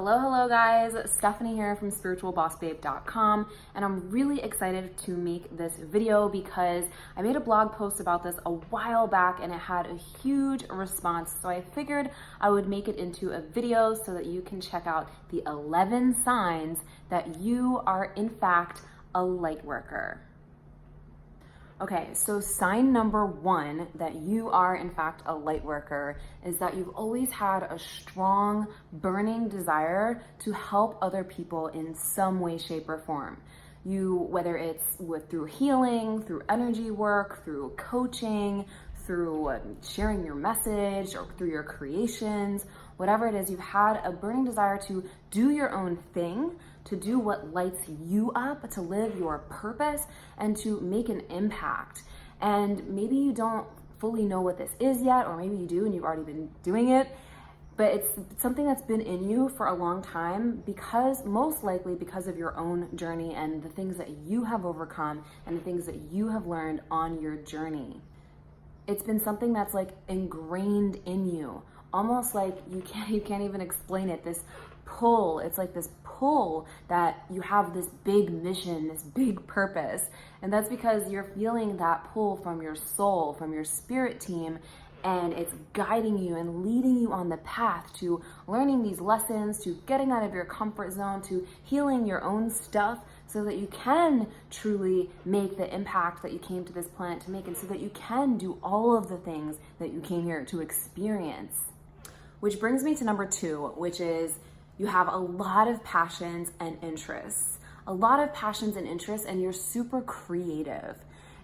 Hello guys, Stephanie here from spiritualbossbabe.com, and I'm really excited to make this video because I made a blog post about this a while back and it had a huge response, so I figured I would make it into a video so that you can check out the 11 signs that you are in fact a light worker. Okay, so sign number one that you are in fact a light worker is that you've always had a strong, burning desire to help other people in some way, shape, or form. Whether it's through healing, through energy work, through coaching, through sharing your message, or through your creations, whatever it is, you've had a burning desire to do your own thing, to do what lights you up, to live your purpose, and to make an impact. And maybe you don't fully know what this is yet, or maybe you do and you've already been doing it, but it's something that's been in you for a long time most likely because of your own journey and the things that you have overcome and the things that you have learned on your journey. It's been something that's like ingrained in you, almost like you can't even explain it. This pull, it's like this pull that you have this big mission, this big purpose. And that's because you're feeling that pull from your soul, from your spirit team, and it's guiding you and leading you on the path to learning these lessons, to getting out of your comfort zone, to healing your own stuff so that you can truly make the impact that you came to this planet to make, and so that you can do all of the things that you came here to experience. Which brings me to number two, which is you have a lot of passions and interests. A lot of passions and interests, and you're super creative.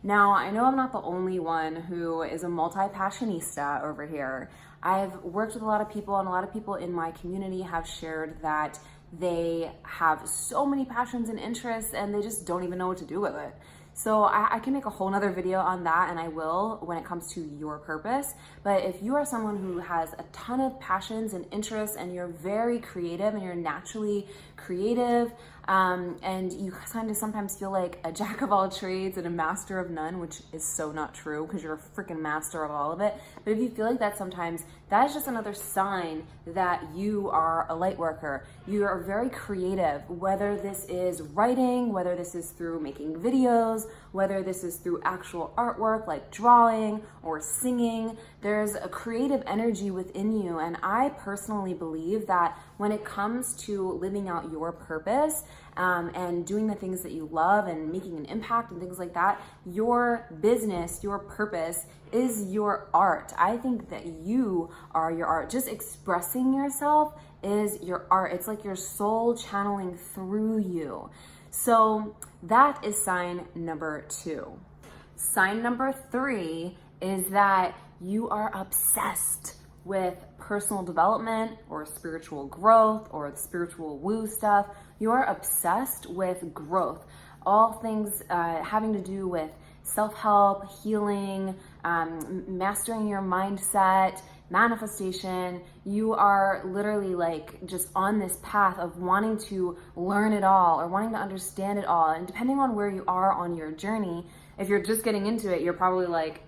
Now, I know I'm not the only one who is a multi-passionista over here. I've worked with a lot of people, and a lot of people in my community have shared that they have so many passions and interests and they just don't even know what to do with it. So I can make a whole nother video on that, and I will when it comes to your purpose. But if you are someone who has a ton of passions and interests and you're very creative and you're naturally creative, and you kind of sometimes feel like a jack of all trades and a master of none, which is so not true because you're a freaking master of all of it. But if you feel like that sometimes, that is just another sign that you are a light worker. You are very creative, whether this is writing, whether this is through making videos, whether this is through actual artwork like drawing or singing. There's a creative energy within you, and I personally believe that when it comes to living out your purpose and doing the things that you love and making an impact and things like that, your business, your purpose is your art. I think that you are your art. Just expressing yourself is your art. It's like your soul channeling through you. So that is sign number two. Sign number three is that you are obsessed with personal development or spiritual growth or the spiritual woo stuff. You are obsessed with growth. All things having to do with self-help, healing, mastering your mindset, manifestation. You are literally like just on this path of wanting to learn it all or wanting to understand it all. And depending on where you are on your journey, if you're just getting into it, you're probably like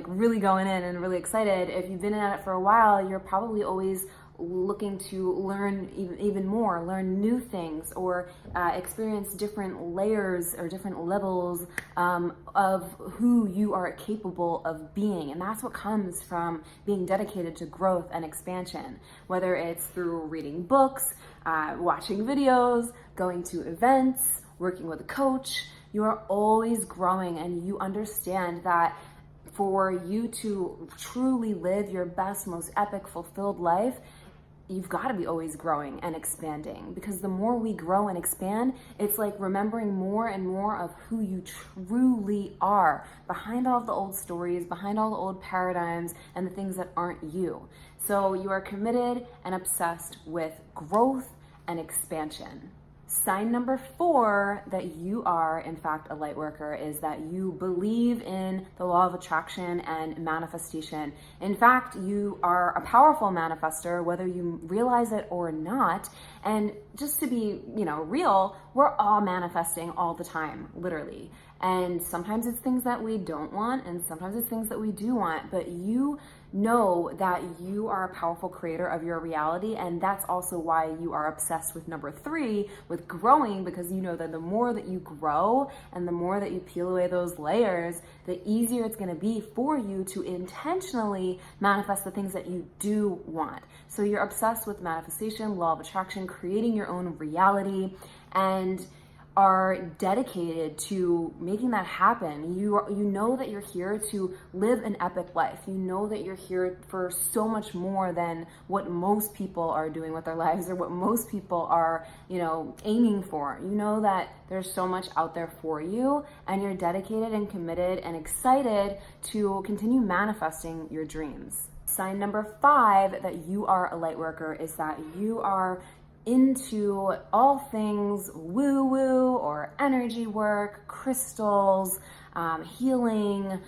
really going in and really excited. If you've been at it for a while, you're probably always looking to learn even more, learn new things, or experience different layers or different levels of who you are capable of being. And that's what comes from being dedicated to growth and expansion, whether it's through reading books, watching videos, going to events, working with a coach. You are always growing, and you understand that for you to truly live your best, most epic, fulfilled life, you've got to be always growing and expanding, because the more we grow and expand, it's like remembering more and more of who you truly are behind all of the old stories, behind all the old paradigms and the things that aren't you. So you are committed and obsessed with growth and expansion. Sign number four that you are in fact a light worker is that you believe in the law of attraction and manifestation. In fact, you are a powerful manifester, whether you realize it or not. And just to be, real, we're all manifesting all the time, literally. And sometimes it's things that we don't want, and sometimes it's things that we do want, but you know that you are a powerful creator of your reality. And that's also why you are obsessed with number 3, with growing, because you know that the more that you grow and the more that you peel away those layers, the easier it's going to be for you to intentionally manifest the things that you do want. So you're obsessed with manifestation, law of attraction, creating your own reality, and are dedicated to making that happen. You know that you're here to live an epic life. You know that you're here for so much more than what most people are doing with their lives or what most people are, aiming for. You know that there's so much out there for you, and you're dedicated and committed and excited to continue manifesting your dreams. Sign number 5 that you are a light worker is that you are into all things woo-woo or energy work, crystals, healing,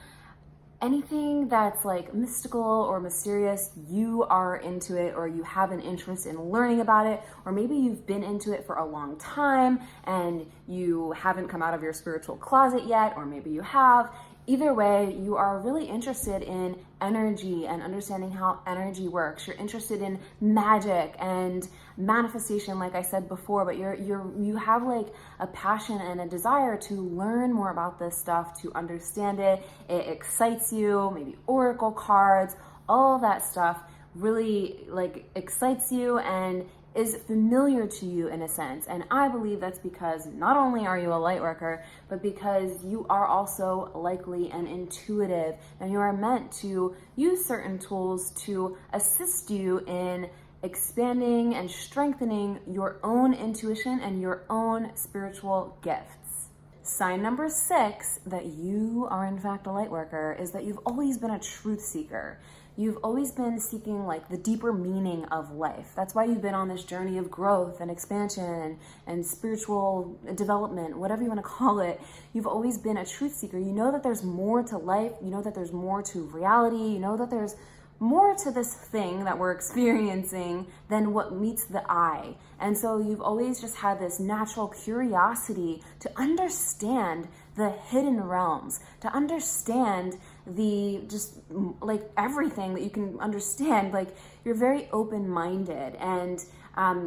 anything that's like mystical or mysterious. You are into it, or you have an interest in learning about it, or maybe you've been into it for a long time and you haven't come out of your spiritual closet yet, or maybe you have. Either way, you are really interested in energy and understanding how energy works. You're interested in magic and manifestation, like I said before, but you have like a passion and a desire to learn more about this stuff, to understand it. It excites you, maybe oracle cards, all of that stuff really like excites you and is familiar to you in a sense. And I believe that's because not only are you a light worker, but because you are also likely an intuitive, and you are meant to use certain tools to assist you in expanding and strengthening your own intuition and your own spiritual gifts. Sign number 6 that you are in fact a light worker is that you've always been a truth seeker. You've always been seeking like the deeper meaning of life. That's why you've been on this journey of growth and expansion and spiritual development, whatever you want to call it. You've always been a truth seeker. You know that there's more to life. You know that there's more to reality. You know that there's more to this thing that we're experiencing than what meets the eye. And so you've always just had this natural curiosity to understand the hidden realms, to understand the just like everything that you can understand. Like you're very open-minded, and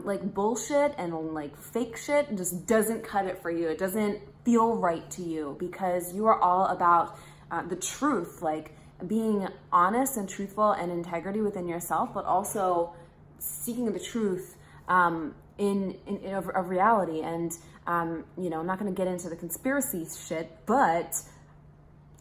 like bullshit and like fake shit just doesn't cut it for you. It doesn't feel right to you, because you are all about the truth, like being honest and truthful and integrity within yourself, but also seeking the truth of reality. And I'm not going to get into the conspiracy shit, but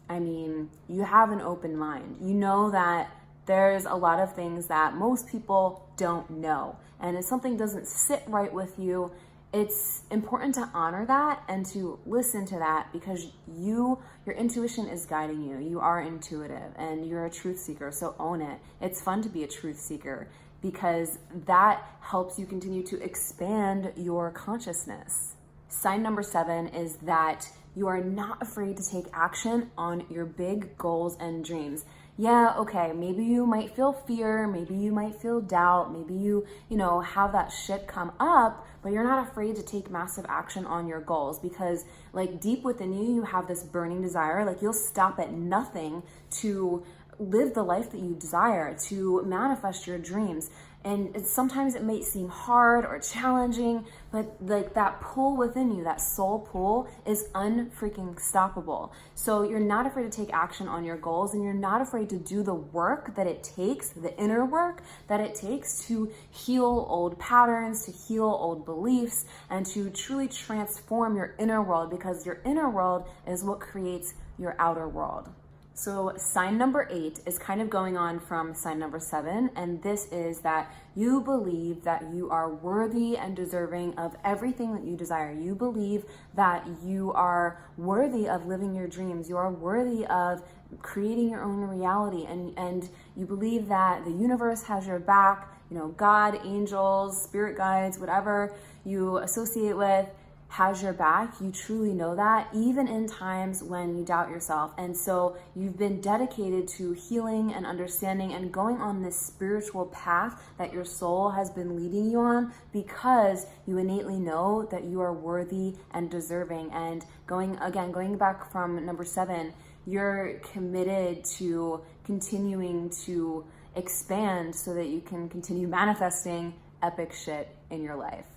I mean, you have an open mind. You know that there's a lot of things that most people don't know, and if something doesn't sit right with you, it's important to honor that and to listen to that, because your intuition is guiding you. You are intuitive and you're a truth seeker, so own it. It's fun to be a truth seeker because that helps you continue to expand your consciousness. Sign number 7 is that you are not afraid to take action on your big goals and dreams. Yeah, okay, maybe you might feel fear, maybe you might feel doubt, maybe you have that shit come up, but you're not afraid to take massive action on your goals, because like deep within you, you have this burning desire. Like you'll stop at nothing to live the life that you desire, to manifest your dreams. And sometimes it may seem hard or challenging, but like that pull within you, that soul pull, is unfreaking stoppable. So you're not afraid to take action on your goals, and you're not afraid to do the work that it takes, the inner work that it takes to heal old patterns, to heal old beliefs, and to truly transform your inner world, because your inner world is what creates your outer world. So sign number 8 is kind of going on from sign number 7, and this is that you believe that you are worthy and deserving of everything that you desire. You believe that you are worthy of living your dreams. You are worthy of creating your own reality, and you believe that the universe has your back. God, angels, spirit guides, whatever you associate with, has your back. You truly know that, even in times when you doubt yourself. And so you've been dedicated to healing and understanding and going on this spiritual path that your soul has been leading you on, because you innately know that you are worthy and deserving. And going back from number 7, you're committed to continuing to expand so that you can continue manifesting epic shit in your life.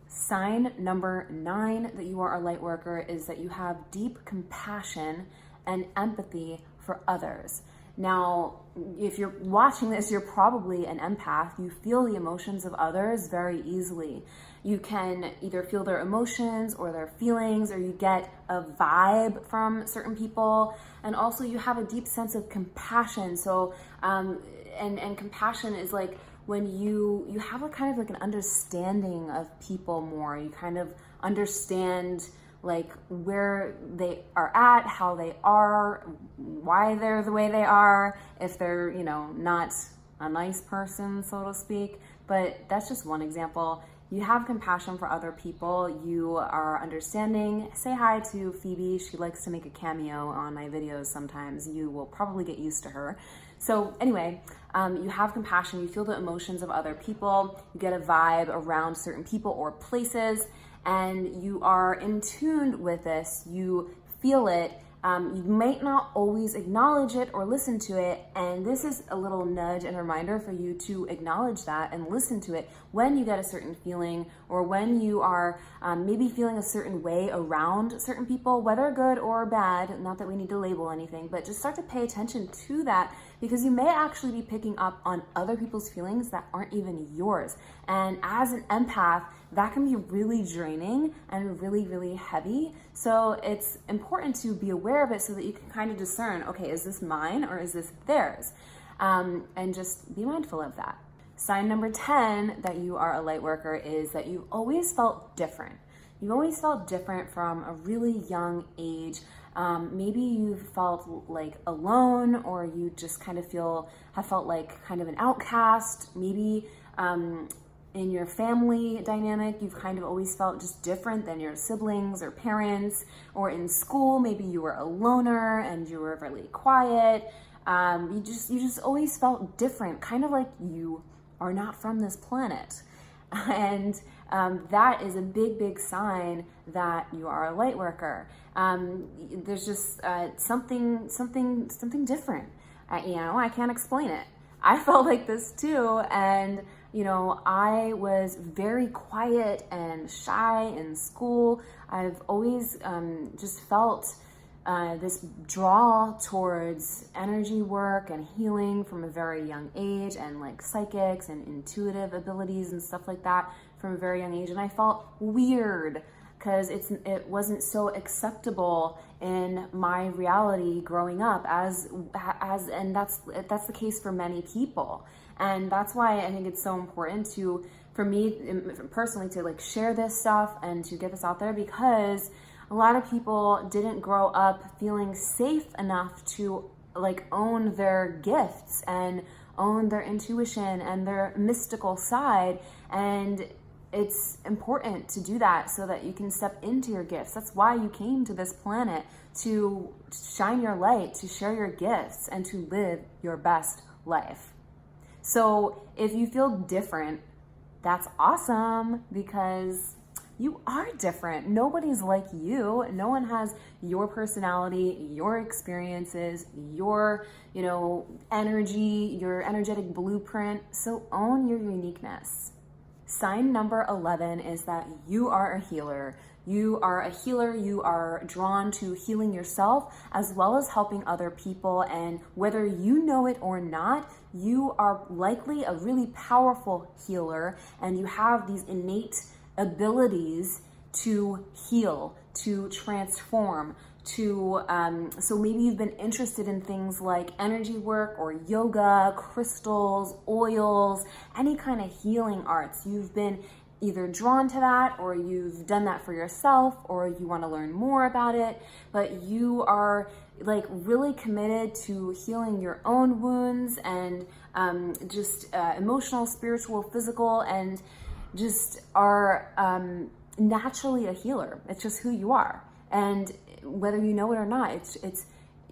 Sign number 9 that you are a light worker is that you have deep compassion and empathy for others. Now, if you're watching this, you're probably an empath. You feel the emotions of others very easily. You can either feel their emotions or their feelings, or you get a vibe from certain people. And also you have a deep sense of compassion. So, and compassion is like when you have a kind of like an understanding of people more. You kind of understand like where they are at, how they are, why they're the way they are, if they're, not a nice person, so to speak. But that's just one example. You have compassion for other people. You are understanding. Say hi to Phoebe. She likes to make a cameo on my videos sometimes. You will probably get used to her. So anyway, you have compassion. You feel the emotions of other people. You get a vibe around certain people or places, and you are in tune with this. You feel it. You might not always acknowledge it or listen to it, and this is a little nudge and reminder for you to acknowledge that and listen to it when you get a certain feeling, or when you are maybe feeling a certain way around certain people, whether good or bad. Not that we need to label anything, but just start to pay attention to that, because you may actually be picking up on other people's feelings that aren't even yours. And as an empath, that can be really draining and really, really heavy. So it's important to be aware of it so that you can kind of discern, okay, is this mine or is this theirs? And just be mindful of that. Sign number 10 that you are a light worker is that you've always felt different. You've always felt different from a really young age. Maybe you felt like alone, or you just kind of have felt like kind of an outcast. Maybe in your family dynamic, you've kind of always felt just different than your siblings or parents. Or in school, maybe you were a loner and you were really quiet. You just always felt different, kind of like you are not from this planet. And that is a big, big sign that you are a light worker. There's just something different. I can't explain it. I felt like this too, and I was very quiet and shy in school. I've always just felt this draw towards energy work and healing from a very young age, and like psychics and intuitive abilities and stuff like that from a very young age. And I felt weird because it wasn't so acceptable in my reality growing up and that's the case for many people. And that's why I think it's so important for me personally to like share this stuff and to get this out there, because a lot of people didn't grow up feeling safe enough to like own their gifts and own their intuition and their mystical side. And it's important to do that so that you can step into your gifts. That's why you came to this planet, to shine your light, to share your gifts, and to live your best life. So if you feel different, that's awesome, because you are different. Nobody's like you. No one has your personality, your experiences, your, energy, your energetic blueprint. So own your uniqueness. Sign number 11 is that you are a healer. You are a healer. You are drawn to healing yourself as well as helping other people. And whether you know it or not, you are likely a really powerful healer, and you have these innate abilities to heal, to transform, so maybe you've been interested in things like energy work or yoga, crystals, oils, any kind of healing arts. You've been either drawn to that, or you've done that for yourself, or you want to learn more about it, but you are like really committed to healing your own wounds and just emotional, spiritual, physical, and just are naturally a healer. It's just who you are. And whether you know it or not, it's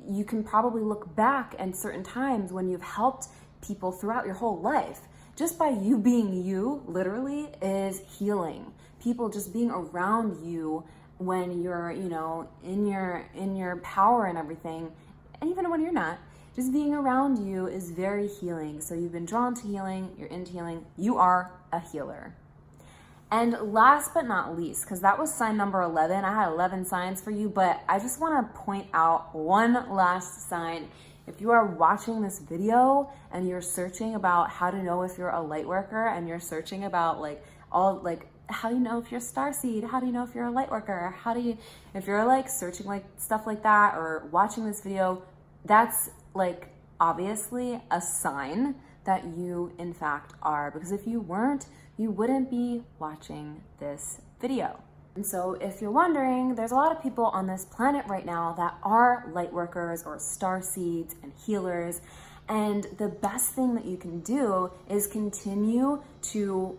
you can probably look back at certain times when you've helped people throughout your whole life. Just by you being you, literally, is healing. People just being around you when you're, in your power and everything and even when you're not, just being around you is very healing. So you've been drawn to healing, you're into healing, you are a healer. And last but not least, because that was sign number 11, I had 11 signs for you, but I just want to point out one last sign. If you are watching this video and you're searching about how to know if you're a light worker, and you're searching about how do you know if you're a starseed? How do you know if you're a light worker? If you're like searching like stuff like that or watching this video, that's like obviously a sign that you in fact are, because if you weren't, you wouldn't be watching this video. And so if you're wondering, there's a lot of people on this planet right now that are light workers or star seeds and healers. And the best thing that you can do is continue to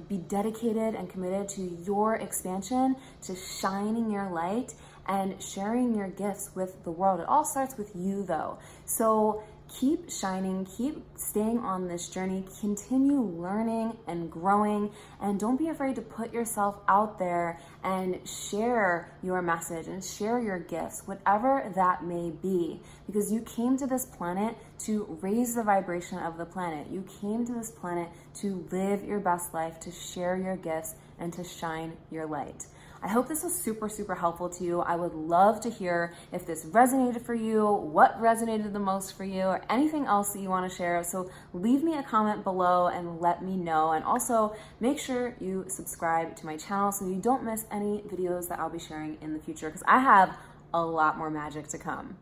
be dedicated and committed to your expansion, to shining your light and sharing your gifts with the world. It all starts with you though. So keep shining, keep staying on this journey, continue learning and growing, and don't be afraid to put yourself out there and share your message and share your gifts, whatever that may be, because you came to this planet to raise the vibration of the planet. You came to this planet to live your best life, to share your gifts, and to shine your light. I hope this was super, super helpful to you. I would love to hear if this resonated for you, what resonated the most for you, or anything else that you want to share. So leave me a comment below and let me know. And also make sure you subscribe to my channel so you don't miss any videos that I'll be sharing in the future, because I have a lot more magic to come.